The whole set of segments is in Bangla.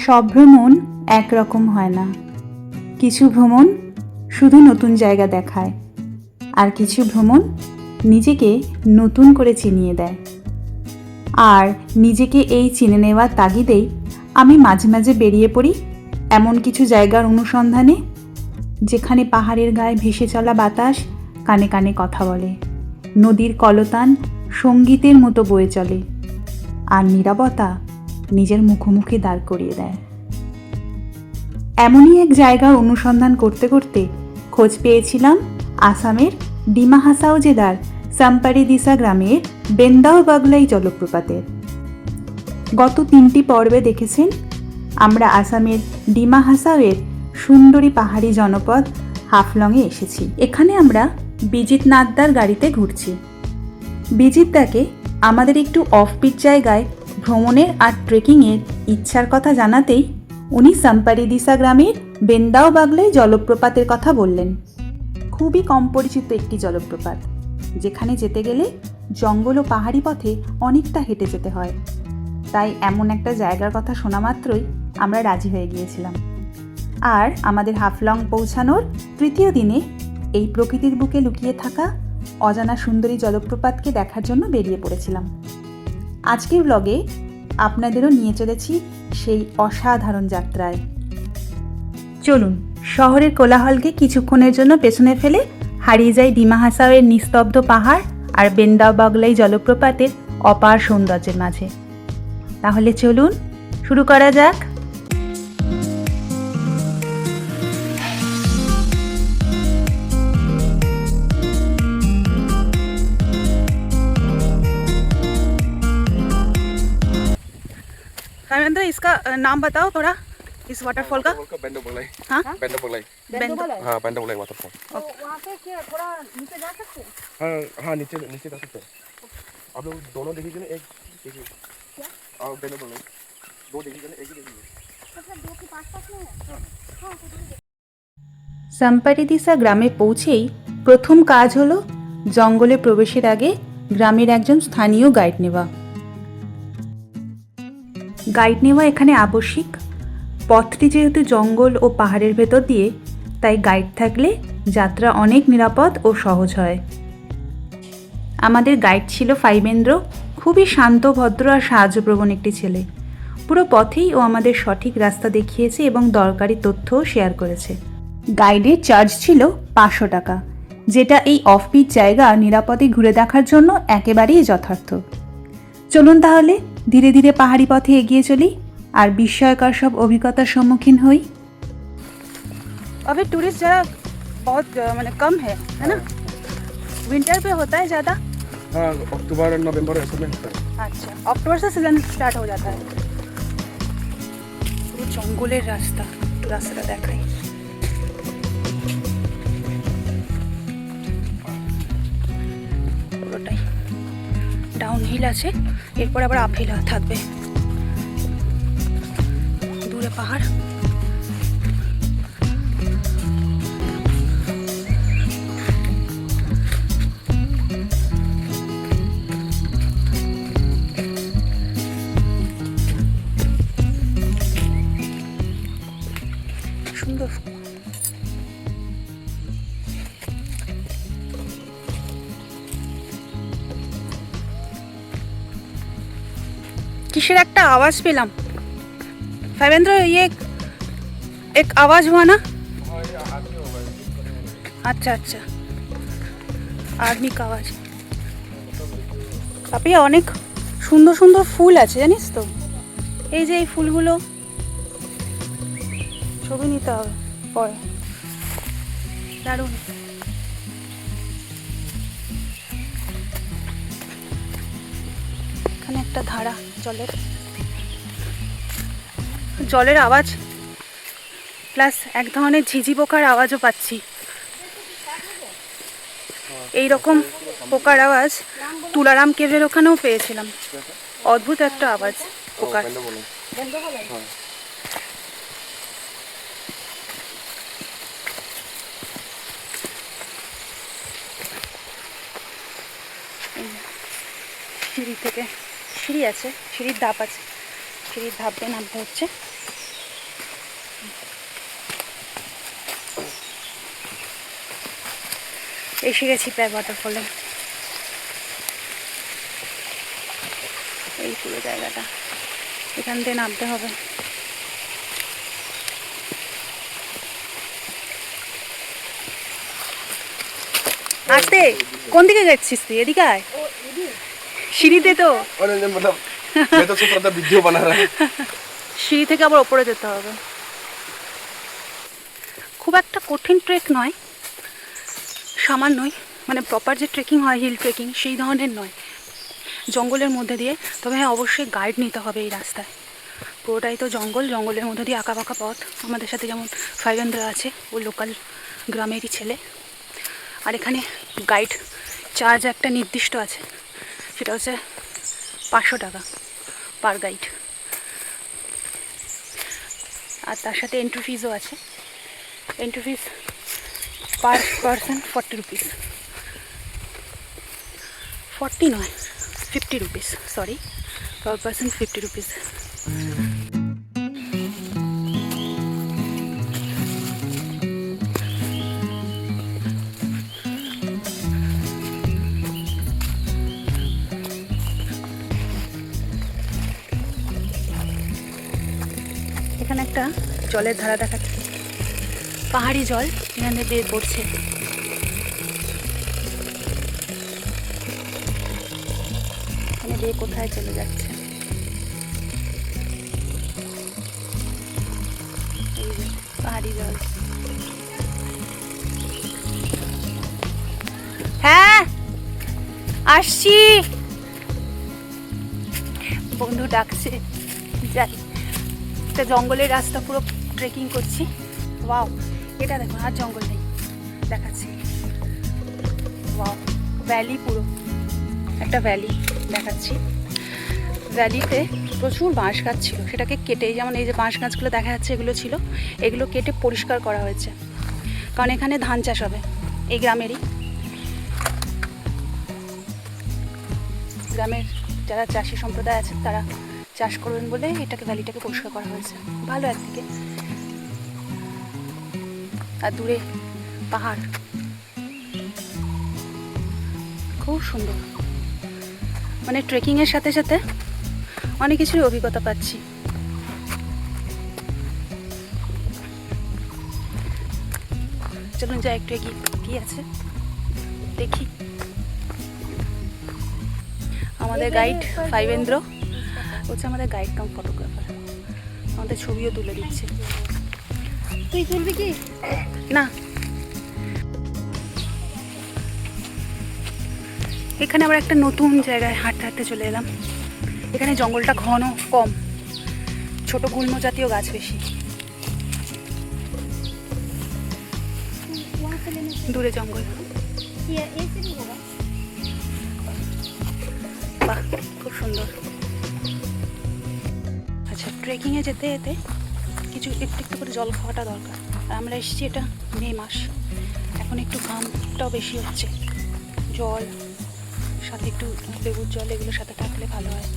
সব ভ্রমণ একরকম হয় না। কিছু ভ্রমণ শুধু নতুন জায়গা দেখায়, আর কিছু ভ্রমণ নিজেকে নতুন করে চিনিয়ে দেয়। আর নিজেকে এই চিনে নেওয়ার তাগিদেই আমি মাঝে মাঝে বেরিয়ে পড়ি এমন কিছু জায়গার অনুসন্ধানে, যেখানে পাহাড়ের গায়ে ভেসে চলা বাতাস কানে কানে কথা বলে, নদীর কলতান সঙ্গীতের মতো বয়ে চলে, আর নীরবতা নিজের মুখোমুখি দাঁড় করিয়ে দেয়। এমনই এক জায়গার অনুসন্ধান করতে করতে খোঁজ পেয়েছিলাম আসামের ডিমা হাসাও জেলার সাম্পারি দিসা গ্রামের বেন্দাও বাগলাই জলপ্রপাতের। গত 3টি পর্বে দেখেছেন আমরা আসামের ডিমা হাসাওয়ের সুন্দরী পাহাড়ি জনপদ হাফলংয়ে এসেছি। এখানে আমরা বিজিত নাথদার গাড়িতে ঘুরছি। বিজিত দাকে আমাদের একটু অফবিট জায়গায় ভ্রমণের আর ট্রেকিংয়ের ইচ্ছার কথা জানাতেই উনি সাম্পারি দিসা গ্রামের বেন্দাও বাগলাই জলপ্রপাতের কথা বললেন। খুবই কম পরিচিত একটি জলপ্রপাত, যেখানে যেতে গেলে জঙ্গল ও পাহাড়ি পথে অনেকটা হেঁটে যেতে হয়। তাই এমন একটা জায়গার কথা শোনা মাত্রই আমরা রাজি হয়ে গিয়েছিলাম। আর আমাদের হাফলং পৌঁছানোর 3য় দিনে এই প্রকৃতির বুকে লুকিয়ে থাকা অজানা সুন্দরী জলপ্রপাতকে দেখার জন্য বেরিয়ে পড়েছিলাম। আজকের ব্লগে আপনাদেরও নিয়ে চলেছি সেই অসাধারণ যাত্রায়। চলুন শহরের কোলাহলকে কিছুক্ষণের জন্য পেছনে ফেলে হারিয়ে যাই ডিমা হাসাওয়ের নিস্তব্ধ পাহাড় আর বেন্দাও বাগলাই জলপ্রপাতের অপার সৌন্দর্যের মাঝে। তাহলে চলুন শুরু করা যাক। धर्मेंद्र, इसका नाम बताओ थोड़ा, इस वाटरफॉल का। बेंडो बगलाई। हाँ, बेंडो बगलाई। हाँ, बेंडो बगलाई वाटरफॉल। तो वहाँ से क्या थोड़ा नीचे जा सकते हैं? हाँ हाँ, नीचे नीचे जा सकते हैं। आप लोग दोनों देखिए ना, एक देखिए क्या? और बेंडो बगलाई 2 देखिए ना, एक ही देखिए। मतलब 2 के पास में है। हाँ, तो সাম্পারি দিসা গ্রামে পৌঁছেই প্রথম কাজ হলো জঙ্গলে প্রবেশের আগে গ্রামের একজন স্থানীয় গাইড নেওয়া। গাইড নেওয়া এখানে আবশ্যিক। পথটি যেহেতু জঙ্গল ও পাহাড়ের ভেতর দিয়ে, তাই গাইড থাকলে যাত্রা অনেক নিরাপদ ও সহজ হয়। আমাদের গাইড ছিল ফাইবেন্দ্র। খুবই শান্ত, ভদ্র আর সাহায্যপ্রবণ একটি ছেলে। পুরো পথেই ও আমাদের সঠিক রাস্তা দেখিয়েছে এবং দরকারি তথ্যও শেয়ার করেছে। গাইডের চার্জ ছিল 500 টাকা, যেটা এই অফবিট জায়গা নিরাপদে ঘুরে দেখার জন্য একেবারেই যথার্থ। চলুন তাহলে ধীরে ধীরে পাহাড়ি পথে এগিয়ে চলি আর বিস্ময়কর সব অভিজ্ঞতার সম্মুখীন হই। अभी टूरिस्ट जरा बहुत मतलब कम है ना? विंटर पे होता है ज़्यादा? हाँ, अक्टूबर नवंबर ऐसे में होता है। अच्छा, अक्टूबर से सीजन स्टार्ट हो जाता है। পুরো জঙ্গলের রাস্তা, রাস্তাটা দেখাই। পুরোটাই ডাউন হিল আছে, এরপর আবার আপ হিল থাকবে। দূরে পাহাড়। সুন্দর। किसर एक आवाज पेलाम। फैवेंद्र, ये एक आवाज हुआ ना? अच्छा अच्छा, आदमी का आवाज। আপনি অনেক সুন্দর সুন্দর ফুল আছে জানিস তো? এই যে এই ফুলগুলো ছবি নিতে হবে পরে। দারুণ। এখানে একটা ধারা, জলের আওয়াজ প্লাস এক ধরনের ঝিঝি পোকার আওয়াজও পাচ্ছি। এই রকম পোকার আওয়াজ তুলারাম কেভের ওখানেও পেয়েছিলাম। অদ্ভুত একটা আওয়াজ পোকার। সিঁড়ি থেকে, সিঁড়ি আছে, সিঁড়ির ধাপ আছে, সিঁড়ির ধাপ দিয়ে নামতে হচ্ছে। এসে গেছি প্রায় ওয়াটারফলে। এই পুরো জায়গাটা, এখান থেকে নামতে হবে। আসতে কোন দিকে যাচ্ছিস তুই? এদিকে আয়, সিঁড়িতে তো मतलब मैं तो सिर्फ अपना वीडियो बना रहा है। সিঁড়ি থেকে আবার ওপরে যেতে হবে। খুব একটা কঠিন ট্রেক নয়, সামান্যই, মানে প্রপার যে ট্রেকিং হয় হিল ট্রেকিং সেই ধরনের নয়, জঙ্গলের মধ্যে দিয়ে। তবে হ্যাঁ, অবশ্যই গাইড নিতে হবে এই রাস্তায়। পুরোটাই তো জঙ্গল, জঙ্গলের মধ্যে দিয়ে আঁকা বাঁকা পথ। আমাদের সাথে যেমন ফাইভেন্দ্র আছে, ও লোকাল গ্রামেরই ছেলে। আর এখানে গাইড চার্জ একটা নির্দিষ্ট আছে, সেটা হচ্ছে 500 টাকা পার গাইড। আর তার সাথে এন্ট্রি ফিজও আছে। এন্ট্রি ফিজ পার পারসন 40 রুপিস, 40 নয় 50 rupees, sorry, per person 50 rupees. এখানে একটা জলের ধারা দেখাচ্ছে, পাহাড়ি জল এখানে বের পড়ছে। এখানে বেয়ে কোথায় চলে যাচ্ছে, এই যে পাহাড়ি জল। হ্যাঁ আসছি, বন্ধু ডাকছে, যাই। একটা জঙ্গলের রাস্তা, পুরো ট্রেকিং করছি। ওয়াও, এটা দেখো, আর জঙ্গল নেই, দেখাচ্ছি। ওয়াও, ভ্যালি, পুরো একটা ভ্যালি দেখাচ্ছি। ভ্যালিতে প্রচুর বাঁশ গাছ ছিল, সেটাকে কেটে, যেমন এই যে বাঁশ গাছগুলো দেখা যাচ্ছে, এগুলো ছিল, এগুলো কেটে পরিষ্কার করা হয়েছে, কারণ এখানে ধান চাষ হবে। এই গ্রামেরই, গ্রামের যারা চাষি সম্প্রদায় আছে তারা চাষ করবেন বলে এটাকে, ভ্যালিটাকে পরিষ্কার করা হয়েছে। ভালো একদিকে, আর দূরে পাহাড়, খুব সুন্দর। মানে ট্রেকিংয়ের সাথে সাথে অনেক কিছুর অভিজ্ঞতা পাচ্ছি। চলুন যাই একটু এগিয়ে, কি আছে দেখি। আমাদের গাইড ফাইভেন্দ্র হচ্ছে আমাদের গাইড কাম ফটোগ্রাফার, আমাদের ছবিও তুলে দিচ্ছে। তুই তুলবি কি না, এখানে আবার একটা নতুন জায়গায় হাঁটতে হাঁটতে চলে এলাম। এখানে জঙ্গলটা ঘন কম, ছোট গুল্ম জাতীয় গাছ বেশি। দূরে জঙ্গল, বাহ খুব সুন্দর। আচ্ছা, ট্রেকিংয়ে যেতে যেতে কিছু একটু একটু করে জল খাওয়াটা দরকার। আর আমরা এসেছি, এটা মে মাস, এখন একটু ঘামটাও বেশি হচ্ছে। জল সাথে একটু লেবুর জল, এগুলো সাথে থাকলে ভালো হয়।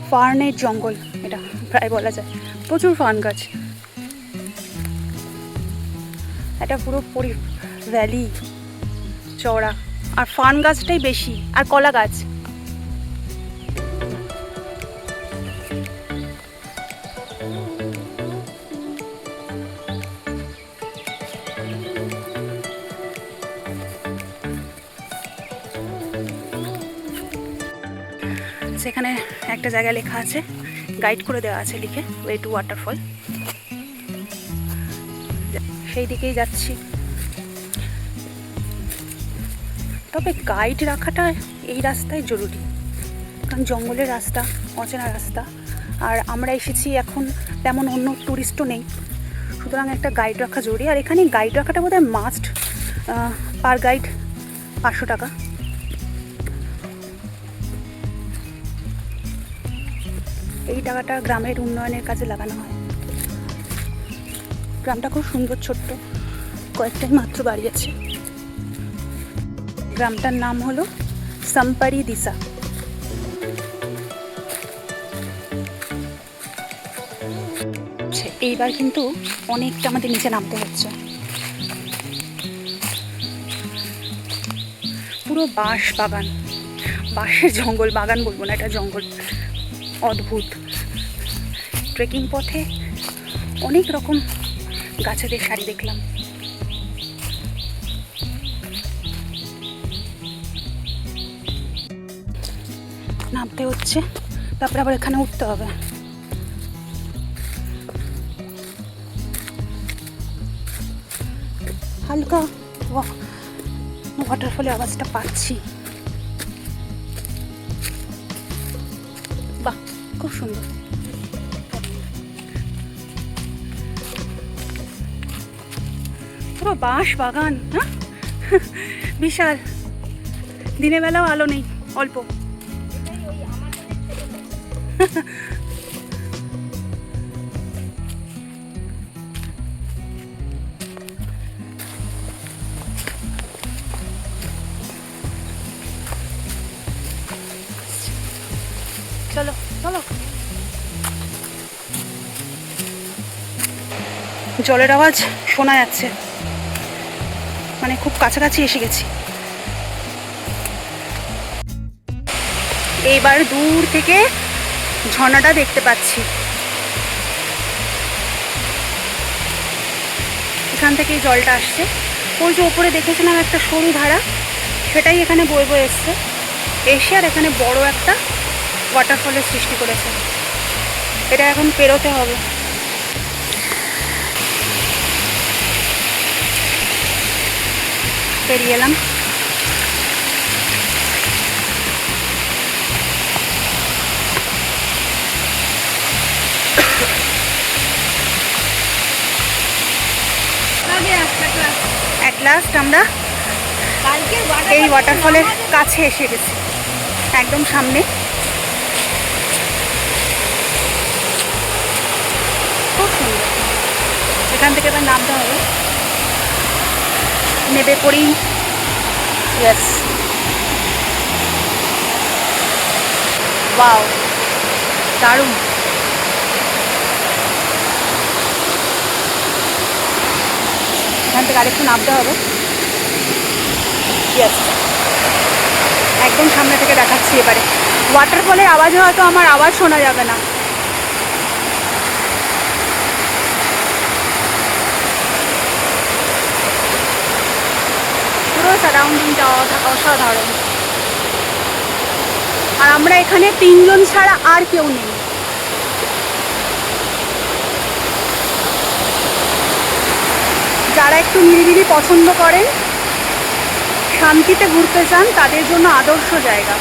ফার্নের জঙ্গল এটা প্রায় বলা যায়, প্রচুর ফার্ন গাছ। এটা পুরো ভ্যালি চওড়া, আর ফার্ন গাছটাই বেশি, আর কলা গাছ। সেখানে একটা জায়গায় লেখা আছে, গাইড করে দেওয়া আছে লিখে, ওয়ে টু ওয়াটারফল, সেই দিকেই যাচ্ছি। তবে গাইড রাখাটা এই রাস্তায় জরুরি, কারণ জঙ্গলের রাস্তা, অচেনা রাস্তা, আর আমরা এসেছি এখন, তেমন অন্য টুরিস্টও নেই, সুতরাং একটা গাইড রাখা জরুরি। আর এখানে গাইড রাখাটা বোধহয় মাস্ট, পার গাইড 500 টাকা। এই টাকাটা গ্রামের উন্নয়নের কাজে লাগানো হয়। গ্রামটা খুব সুন্দর, ছোট্ট, কয়েকটাই মাত্র বাড়ি আছে। গ্রামটার নাম হলো সাম্পারি দিসা। এইবার কিন্তু অনেকটা আমাদের নিচে নামতে হচ্ছে। পুরো বাঁশ বাগান, বাঁশের জঙ্গল, বাগান বলবো না, এটা জঙ্গল। অদ্ভুত। ট্রেকিং পথে অনেক রকম গাছেদের সারি দেখলাম। নামতে হচ্ছে, তারপরে আবার এখানে উঠতে হবে। হালকা ওয়াটারফলের আওয়াজটা পাচ্ছি। বাহ, খুব সুন্দর। পুরো বাঁশ বাগান, হ্যাঁ বিশাল। দিনের বেলাও আলো নেই, অল্প। চলো চলো। জলের আওয়াজ শোনা যাচ্ছে, মানে খুব কাছাকাছি এসে গেছি। এইবার দূর থেকে ঝর্ণাটা দেখতে পাচ্ছি। এখান থেকেই জলটা আসছে। ওই যে ওপরে দেখেছিলাম একটা সরু ধারা, সেটাই এখানে বয়ে বয়ে এসছে, এসে আর এখানে বড় একটা ওয়াটারফলের সৃষ্টি করেছে। এটা এখন পেরোতে হবে। পেরিয়ে এলাম। অ্যাট লাস্ট আমরা এই ওয়াটারফলের কাছে এসে গেছি, একদম সামনে। খুব সুন্দর। এখান থেকে এবার নামতে হবে। নেমে পড়ি। ইয়েস, ওয়াও, দারুণ। এখান থেকে আরেকটু নামতে হবে। ইয়েস, একদম সামনে থেকে দেখাচ্ছি। এবারে ওয়াটারফলের আওয়াজে হয়তো আমার আওয়াজ শোনা যাবে না। পুরো সারাউন্ডিংটা অসাধারণ। আর আমরা এখানে 3 জন ছাড়া আর কেউ নেই। যারা একটু নিরিবিলি পছন্দ করেন, শান্তিতে ঘুরতে চান, তাদের জন্য আদর্শ জায়গা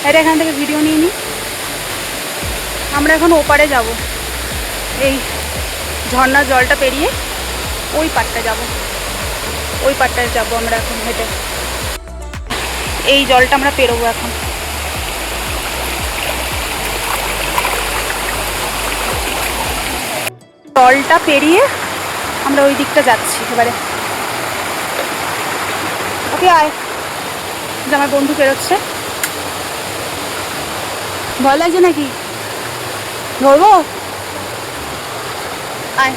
এটা। এখান থেকে ভিডিও নিয়ে নিই। আমরা এখন ওপারে যাব, এই ঝর্ণার জলটা পেরিয়ে ওই পাড়টায় যাব। ওই পাড়টায় যাবো আমরা এখন হেঁটে। এই জলটা আমরা পেরোবো এখন। জলটা পেরিয়ে আমরা ওই দিকটা যাচ্ছি এবারে। ওকে আয়, যে আমার বন্ধু পেরোচ্ছে। ভয় লাগছে নাকি? ধরবো? আয়।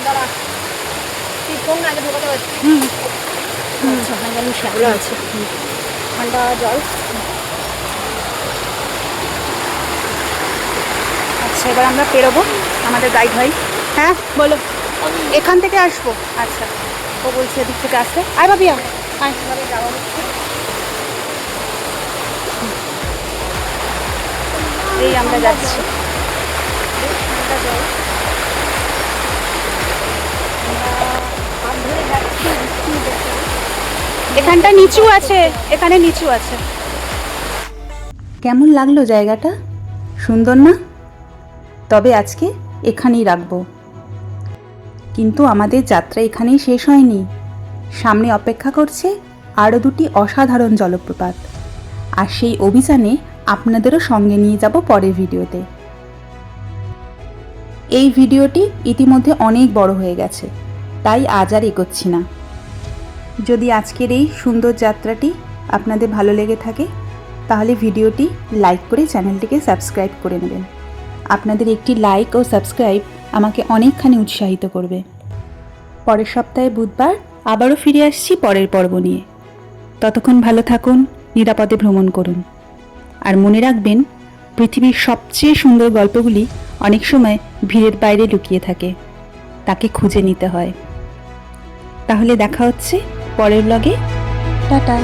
দাঁড়া, তুই ফোন আগে ঢোকাতে পারছি। শ্যাওলা আছে, ঠান্ডা জল। আচ্ছা, এবার আমরা পেরোবো। আমাদের গাইড ভাই। হ্যাঁ বলো। এখান থেকে আসবো? আচ্ছা, ও বলছে এদিক থেকে আসতে। আয় বাবিয়া, আয়। যাওয়া হচ্ছে। এই আমরা যাচ্ছি। এখানটা নিচু আছে, এখানে নিচু আছে। কেমন লাগলো জায়গাটা? সুন্দর না? তবে আজকে এখানেই রাখবো। কিন্তু আমাদের যাত্রা এখানেই শেষ হয়নি। সামনে অপেক্ষা করছে আরও 2টি অসাধারণ জলপ্রপাত। আর সেই অভিযানে আপনাদেরও সঙ্গে নিয়ে যাব পরের ভিডিওতে। এই ভিডিওটি ইতিমধ্যে অনেক বড় হয়ে গেছে, তাই আজ আর এগোচ্ছি না। যদি আজকের এই সুন্দর যাত্রাটি আপনাদের ভালো লেগে থাকে, তাহলে ভিডিওটি লাইক করে চ্যানেলটিকে সাবস্ক্রাইব করে নেবেন। আপনাদের একটি লাইক ও সাবস্ক্রাইব আমাকে অনেকখানি উৎসাহিত করবে। পরের সপ্তাহে বুধবার আবারও ফিরে আসছি পরের পর্ব নিয়ে। ততক্ষণ ভালো থাকুন, নিরাপদে ভ্রমণ করুন। আর মনে রাখবেন, পৃথিবীর সবচেয়ে সুন্দর গল্পগুলি অনেক সময় ভিড়ের বাইরে লুকিয়ে থাকে, তাকে খুঁজে নিতে হয়। তাহলে দেখা হচ্ছে পরের ব্লগে। টাটা।